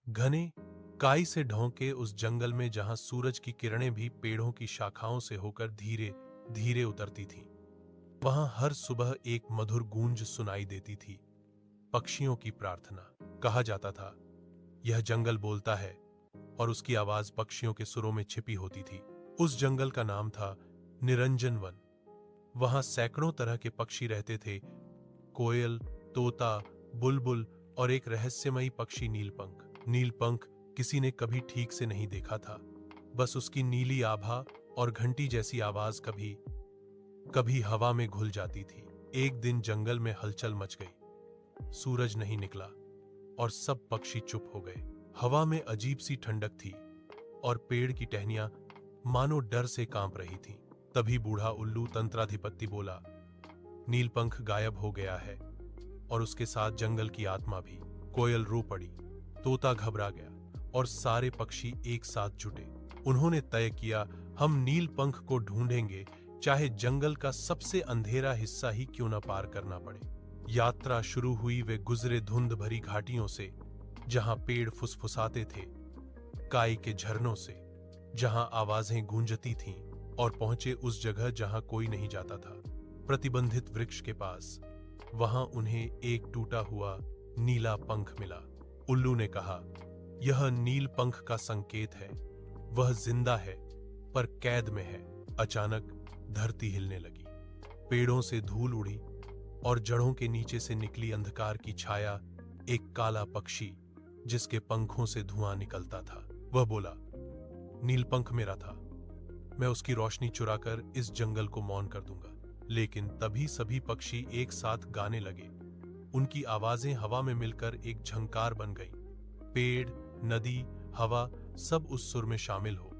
घने काई से ढौंके उस जंगल में जहां सूरज की किरणें भी पेड़ों की शाखाओं से होकर धीरे धीरे उतरती थीं, वहां हर सुबह एक मधुर गूंज सुनाई देती थी। पक्षियों की प्रार्थना। कहा जाता था यह जंगल बोलता है और उसकी आवाज पक्षियों के सुरों में छिपी होती थी। उस जंगल का नाम था निरंजन वन। वहां सैकड़ों तरह के पक्षी रहते थे। कोयल, तोता, बुलबुल और एक रहस्यमयी पक्षी नीलपंख। नीलपंख किसी ने कभी ठीक से नहीं देखा था। बस उसकी नीली आभा और घंटी जैसी आवाज कभी कभी हवा में घुल जाती थी। एक दिन जंगल में हलचल मच गई। सूरज नहीं निकला और सब पक्षी चुप हो गए। हवा में अजीब सी ठंडक थी और पेड़ की टहनियां मानो डर से कांप रही थीं। तभी बूढ़ा उल्लू तंत्राधिपति बोला, नीलपंख गायब हो गया है और उसके साथ जंगल की आत्मा भी। कोयल रो पड़ी, तोता घबरा गया और सारे पक्षी एक साथ जुटे। उन्होंने तय किया, हम नीलपंख को ढूंढेंगे, चाहे जंगल का सबसे अंधेरा हिस्सा ही क्यों न पार करना पड़े। यात्रा शुरू हुई। वे गुजरे धुंध भरी घाटियों से जहां पेड़ फुसफुसाते थे, काई के झरनों से जहां आवाजें गूंजती थीं, और पहुंचे उस जगह जहां कोई नहीं जाता था, प्रतिबंधित वृक्ष के पास। वहां उन्हें एक टूटा हुआ नीला पंख मिला। उल्लू ने कहा, यह नील पंख का संकेत है। वह जिंदा है पर कैद में है। अचानक धरती हिलने लगी, पेड़ों से धूल उड़ी और जड़ों के नीचे से निकली अंधकार की छाया एक काला पक्षी जिसके पंखों से धुआं निकलता था। वह बोला, नीलपंख मेरा था, मैं उसकी रोशनी चुराकर इस जंगल को मौन कर दूंगा। लेकिन तभी सभी पक्षी एक साथ गाने लगे। उनकी आवाजें हवा में मिलकर एक झंकार बन गई। पेड़, नदी, हवा सब उस सुर में शामिल हो